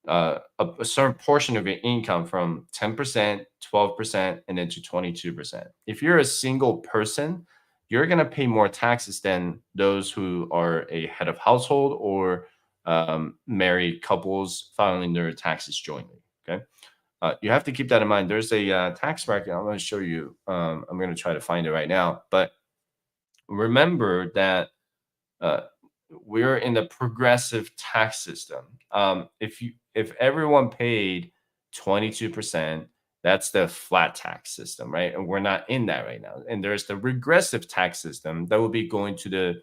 Speaker 1: a certain portion of your income from 10%, 12%, and then to 22%. If you're a single person, you're going to pay more taxes than those who are a head of household or married couples filing their taxes jointly. Okay. You have to keep that in mind. There's a tax bracket. I'm going to show you. I'm going to try to find it right now. But remember that we're in the progressive tax system. If everyone paid 22%, that's the flat tax system, right? And we're not in that right now. And there's the regressive tax system that would be going to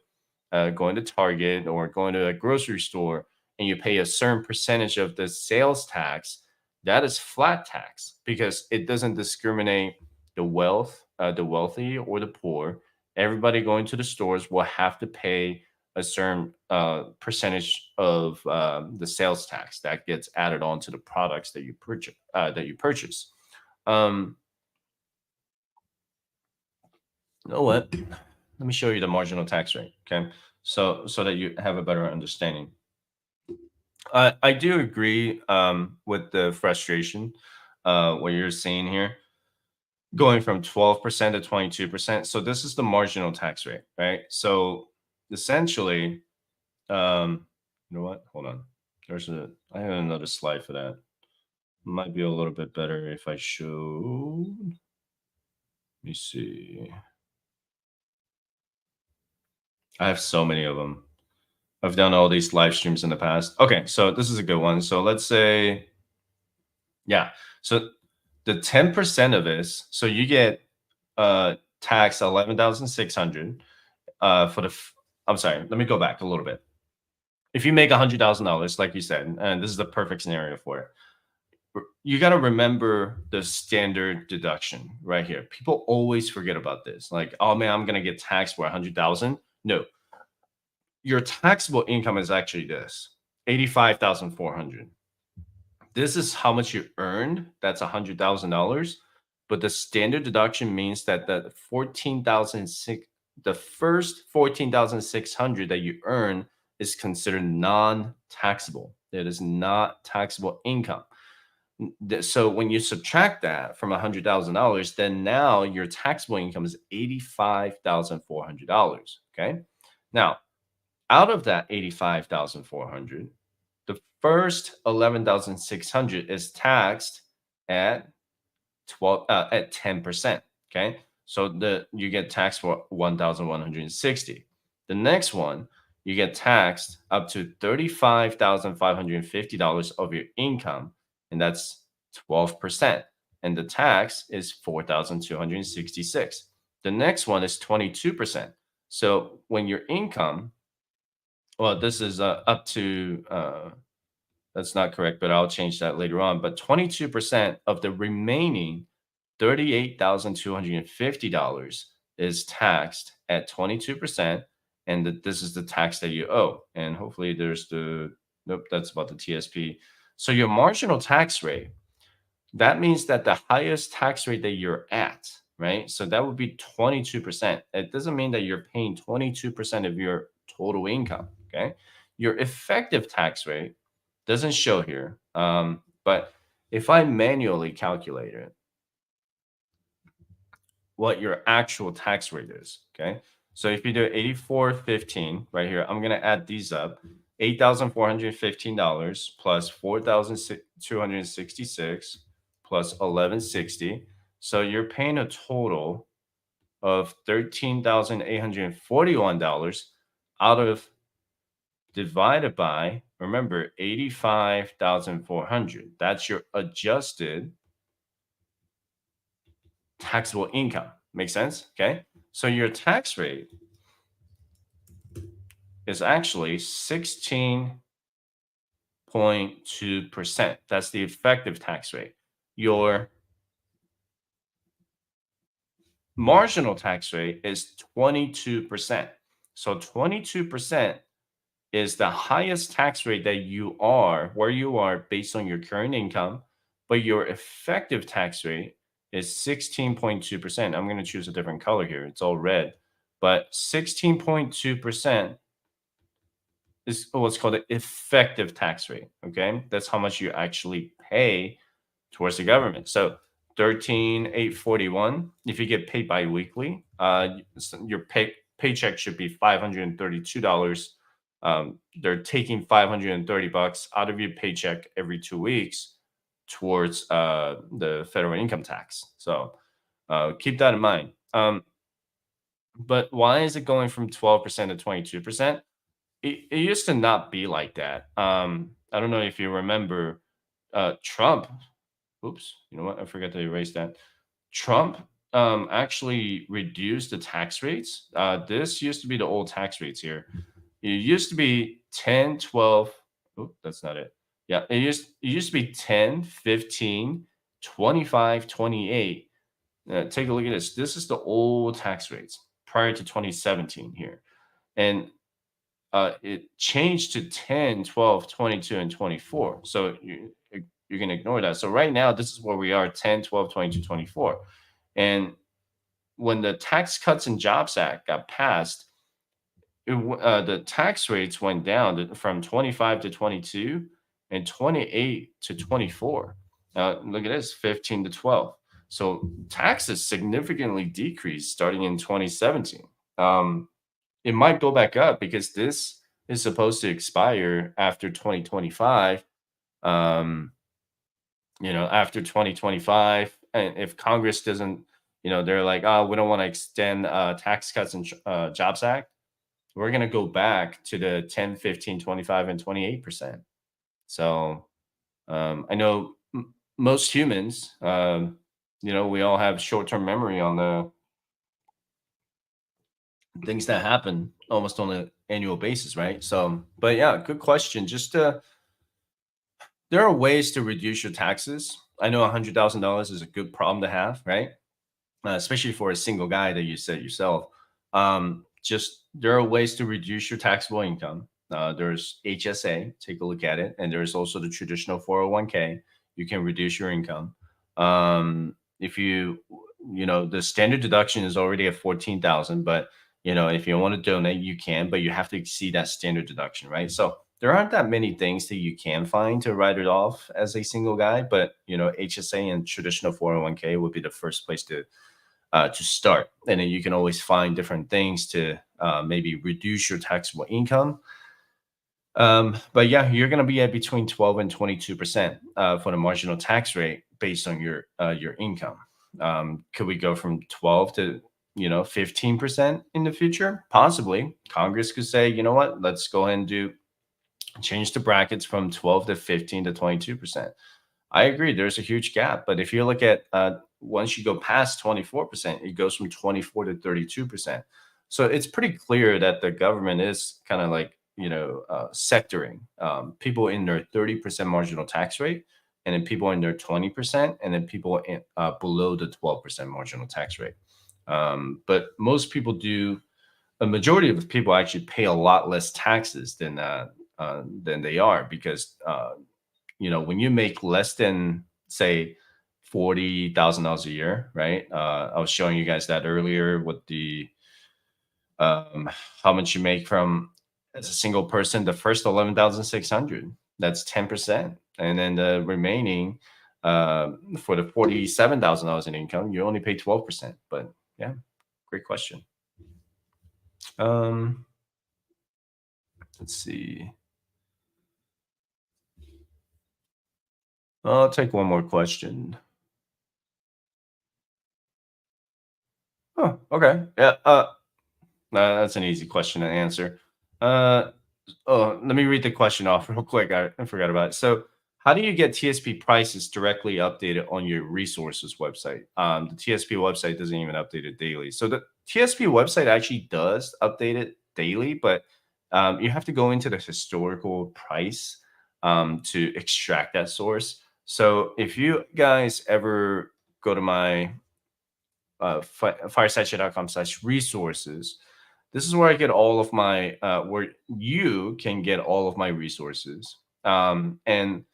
Speaker 1: Target or going to a grocery store, and you pay a certain percentage of the sales tax. That is flat tax because it doesn't discriminate the wealthy or the poor. Everybody going to the stores will have to pay a certain percentage of the sales tax that gets added on to the products that you purchase. You know what? Let me show you the marginal tax rate, okay? So that you have a better understanding. I do agree with the frustration what you're saying here, going from 12% to 22%. So this is the marginal tax rate, right? So essentially, you know what? Hold on. I have another slide for that. Might be a little bit better if I showed. me see. I have so many of them. I've done all these live streams in the past. Okay, so this is a good one. So let's say, yeah. So the 10% of this, so you get tax 11,600 for the. I'm sorry. Let me go back a little bit. If you make $100,000, like you said, and this is the perfect scenario for it, you got to remember the standard deduction right here. People always forget about this. Like, oh man, I'm gonna get taxed for 100,000. No, your taxable income is actually this 85,400. This is how much you earned. That's $100,000. But the standard deduction means that the 14,006, the first 14,600 that you earn is considered non-taxable. It is not taxable income. So when you subtract that from $100,000, then now your taxable income is $85,400. Okay. Now, out of that 85,400, the first 11,600 is taxed at 10%. Okay. So you get taxed for 1,160. The next one, you get taxed up to $35,550 of your income, and that's 12%. And the tax is 4,266. The next one is 22%. So when your income, well, this is up to, that's not correct, but I'll change that later on. But 22% of the remaining $38,250 is taxed at 22%. And this is the tax that you owe. And hopefully there's nope, that's about the TSP. So your marginal tax rate, that means that the highest tax rate that you're at, right? So that would be 22%. It doesn't mean that you're paying 22% of your total income, okay? Your effective tax rate doesn't show here, but if I manually calculate it, what your actual tax rate is, okay? So if you do 8415 right here, I'm gonna add these up. $8,415 plus 4,266 plus 1160. So you're paying a total of $13,841 out of, divided by, remember, 85,400. That's your adjusted taxable income. Make sense? Okay. So your tax rate is actually 16.2%. That's the effective tax rate. Your marginal tax rate is 22%. So 22% is the highest tax rate that where you are based on your current income, but your effective tax rate is 16.2%. I'm going to choose a different color here. It's all red, but 16.2% is what's called the effective tax rate. Okay. That's how much you actually pay towards the government. So 13,841, if you get paid bi-weekly, your paycheck should be $532. They're taking $530 out of your paycheck every 2 weeks towards the federal income tax. So keep that in mind. But why is it going from 12% to 22%? It used to not be like that. I don't know if you remember Trump. Oops, you know what? I forgot to erase that. Trump actually reduced the tax rates. This used to be the old tax rates here. It used to be 10, 12. Oh, that's not it. Yeah, it used to be 10, 15, 25, 28. Take a look at this. This is the old tax rates prior to 2017 here. And it changed to 10, 12, 22, and 24. So you can ignore that. So right now, this is where we are, 10, 12, 22, 24. And when the Tax Cuts and Jobs Act got passed, the tax rates went down from 25 to 22 and 28 to 24. Look at this, 15 to 12. So taxes significantly decreased starting in 2017. It might go back up because this is supposed to expire after 2025. After 2025, and if Congress doesn't they're like, oh, we don't want to extend Tax Cuts and Jobs Act. We're going to go back to the 10, 15, 25, and 28%. So I know most humans, we all have short-term memory on the things that happen almost on an annual basis, right? So, but yeah, good question. Just there are ways to reduce your taxes. I know $100,000 is a good problem to have, right? Especially for a single guy that you said yourself. Just there are ways to reduce your taxable income. There's HSA, take a look at it, and there's also the traditional 401k. You can reduce your income. If the standard deduction is already at 14,000, but if you want to donate, you can, but you have to exceed that standard deduction, right? So there aren't that many things that you can find to write it off as a single guy, but HSA and traditional 401k would be the first place to start. And then you can always find different things to maybe reduce your taxable income. But yeah, you're going to be at between 12 and 22% for the marginal tax rate based on your income. Could we go from 12 to 15% in the future? Possibly. Congress could say, you know what, let's go ahead and change the brackets from 12 to 15 to 22%. I agree. There's a huge gap. But if you look at once you go past 24%, it goes from 24 to 32%. So it's pretty clear that the government is kind of like, sectoring people in their 30% marginal tax rate, and then people in their 20%, and then people in, below the 12% marginal tax rate. But most people a majority of people actually pay a lot less taxes than they are, because when you make less than, say, $40,000 a year, right? I was showing you guys that earlier with the how much you make from as a single person. The first 11,600, that's 10%, and then the remaining for the $47,000 in income, you only pay 12%. But yeah, great question. Let's see. I'll take one more question. Oh, okay. Yeah. That's an easy question to answer. Let me read the question off real quick. I forgot about it. So, how do you get TSP prices directly updated on your resources website? The TSP website doesn't even update it daily. So the TSP website actually does update it daily, but you have to go into the historical price to extract that source. So if you guys ever go to my firesidechat.com/resources, this is where I get all of my where you can get all of my resources. And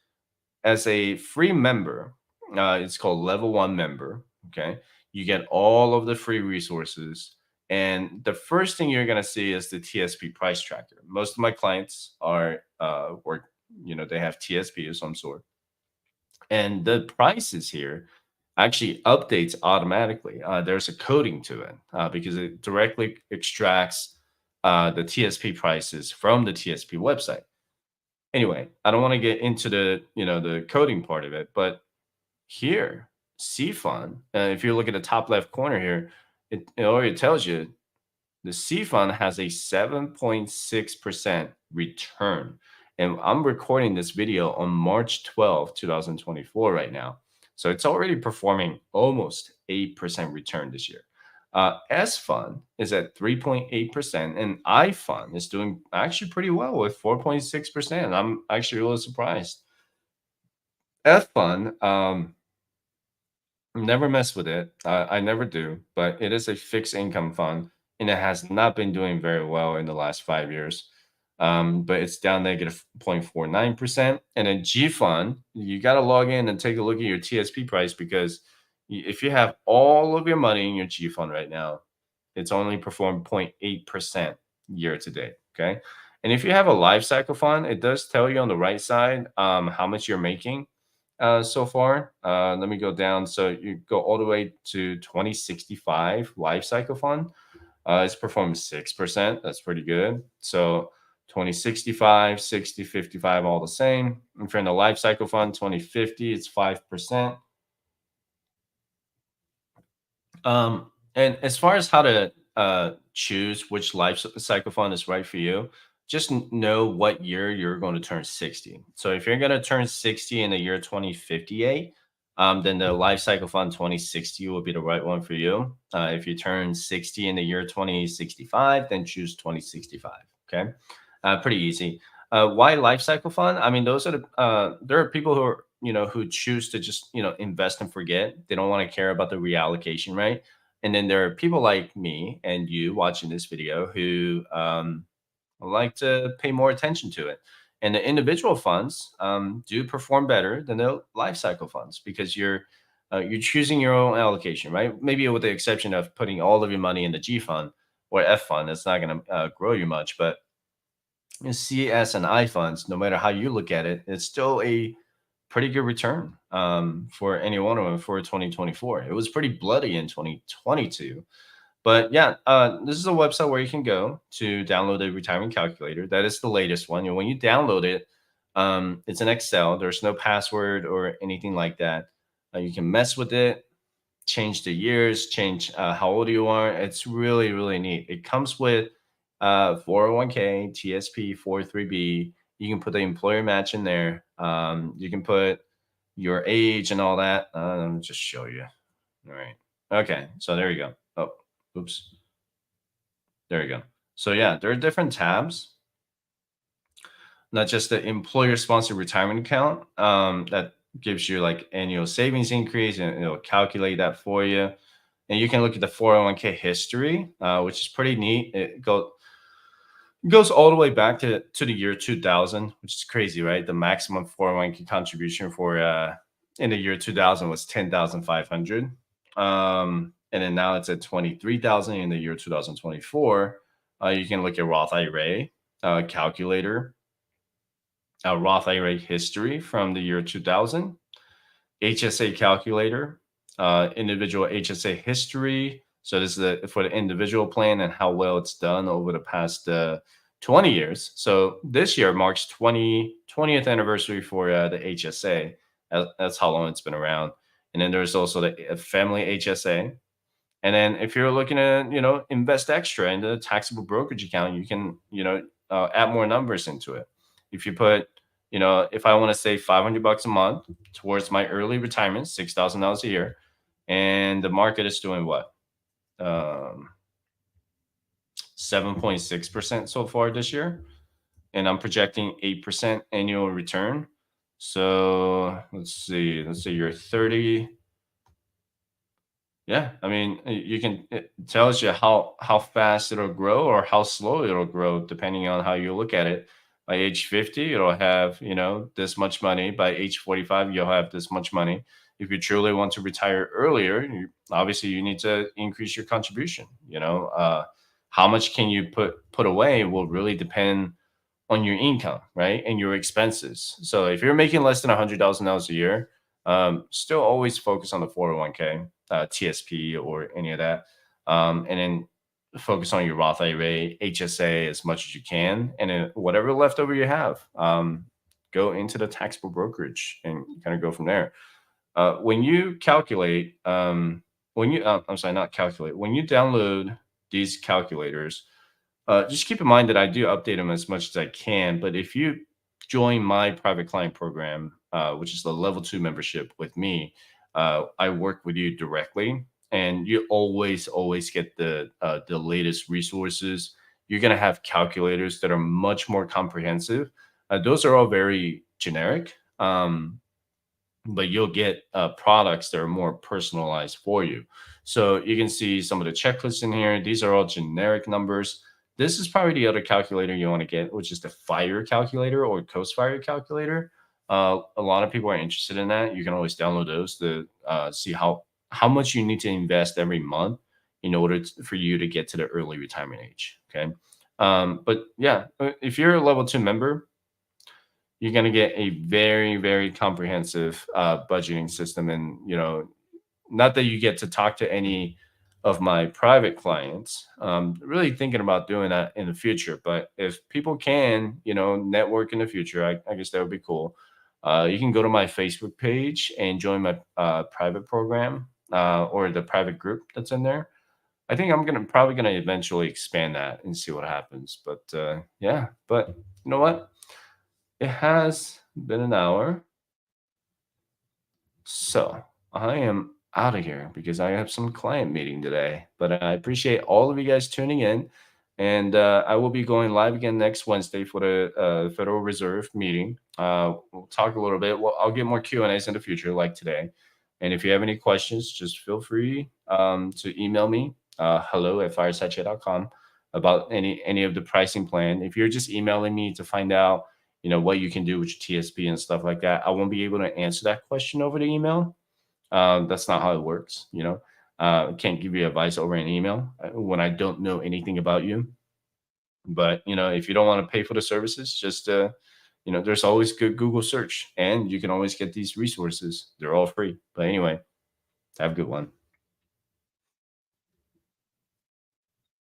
Speaker 1: as a free member, it's called level 1 member. Okay, you get all of the free resources, and the first thing you're going to see is the TSP price tracker. Most of my clients are they have TSP of some sort, and the prices here actually updates automatically. There's a coding to it because it directly extracts the TSP prices from the TSP website. Anyway, I don't want to get into the coding part of it, but here, CFund, if you look at the top left corner here, it already tells you the CFund has a 7.6% return. And I'm recording this video on March 12, 2024 right now. So it's already performing almost 8% return this year. S Fund is at 3.8%, and I Fund is doing actually pretty well with 4.6%. I'm actually really surprised. F Fund, never mess with it. I never do, but it is a fixed income fund, and it has not been doing very well in the last 5 years. But it's down negative 0.49%. And then G Fund, you got to log in and take a look at your TSP price, because if you have all of your money in your G Fund right now, it's only performed 0.8% year to date. Okay. And if you have a life cycle fund, it does tell you on the right side how much you're making so far. Let me go down. So you go all the way to 2065 life cycle fund. It's performed 6%. That's pretty good. So 2065, 60, 55, all the same. If you're in the life cycle fund, 2050, it's 5%. And as far as how to choose which life cycle fund is right for you, just know what year you're going to turn 60. So if you're going to turn 60 in the year 2058, then the life cycle fund 2060 will be the right one for you. If you turn 60 in the year 2065, then choose 2065. Okay, pretty easy. Why life cycle fund? I mean, those are there are people who are who choose to just invest and forget. They don't want to care about the reallocation, right? And then there are people like me and you watching this video who like to pay more attention to it. And the individual funds do perform better than the life cycle funds because you're choosing your own allocation, right? Maybe with the exception of putting all of your money in the G fund or F fund, that's not going to grow you much. But CS and I funds, no matter how you look at it, it's still a pretty good return for any one of them for 2024. It was pretty bloody in 2022. But yeah, this is a website where you can go to download a retirement calculator. That is the latest one. And when you download it, it's an Excel. There's no password or anything like that. You can mess with it, change the years, change how old you are. It's really, really neat. It comes with 401k, TSP, 403b. You can put the employer match in there. You can put your age and all that. Let me just show you. All right. Okay. So there you go. Oh, oops. There you go. So yeah, there are different tabs. Not just the employer sponsored retirement account that gives you like annual savings increase and it'll calculate that for you. And you can look at the 401k history, which is pretty neat. It goes all the way back to the year 2000, which is crazy, right? The maximum 401k contribution for in the year 2000 was 10,500. And then now it's at 23,000 in the year 2024. You can look at Roth IRA calculator, Roth IRA history from the year 2000, HSA calculator, individual HSA history. So this is for the individual plan and how well it's done over the past 20 years. So this year marks 20th anniversary for the HSA. That's how long it's been around. And then there's also the family HSA. And then if you're looking to, invest extra into a taxable brokerage account, you can, add more numbers into it. If you put, if I want to save $500 a month towards my early retirement, $6,000 a year, and the market is doing what? 7.6% so far this year. And I'm projecting 8% annual return. So let's say you're 30. Yeah, I mean, it tells you how fast it'll grow or how slow it'll grow, depending on how you look at it. By age 50, it'll have, this much money. By age 45, you'll have this much money. If you truly want to retire earlier, obviously you need to increase your contribution. How much can you put away will really depend on your income, right? And your expenses. So if you're making less than $100,000 a year, still always focus on the 401k, TSP, or any of that. And then focus on your Roth IRA, HSA as much as you can. And then whatever leftover you have, go into the taxable brokerage and kind of go from there. When you calculate, I'm sorry, not calculate, when you download these calculators, just keep in mind that I do update them as much as I can. But if you join my private client program, which is the level 2 membership with me, I work with you directly, and you always get the latest resources. You're going to have calculators that are much more comprehensive. Those are all very generic, but you'll get products that are more personalized for you. So you can see some of the checklists in here. These are all generic numbers. This is probably the other calculator you want to get, which is the FIRE calculator or COAST-FIRE calculator. A lot of people are interested in that. You can always download those to see how much you need to invest every month in order for you to get to the early retirement age. Okay. But yeah, if you're a level 2 member, you're going to get a very, very comprehensive budgeting system. And, not that you get to talk to any of my private clients, really thinking about doing that in the future. But if people can, network in the future, I guess that would be cool. You can go to my Facebook page and join my private program. or the private group that's in there. I think I'm probably gonna eventually expand that and see what happens. But yeah, but you know what? It has been an hour. So I am out of here because I have some client meeting today. But I appreciate all of you guys tuning in. And I will be going live again next Wednesday for the Federal Reserve meeting. We'll talk a little bit. Well, I'll get more Q&As in the future like today. And if you have any questions, just feel free to email me, hello@firesidechat.com, about any of the pricing plan. If you're just emailing me to find out, what you can do with your TSP and stuff like that, I won't be able to answer that question over the email. That's not how it works. I can't give you advice over an email when I don't know anything about you. But if you don't want to pay for the services, just there's always good Google search, and you can always get these resources. They're all free. But anyway, have a good one.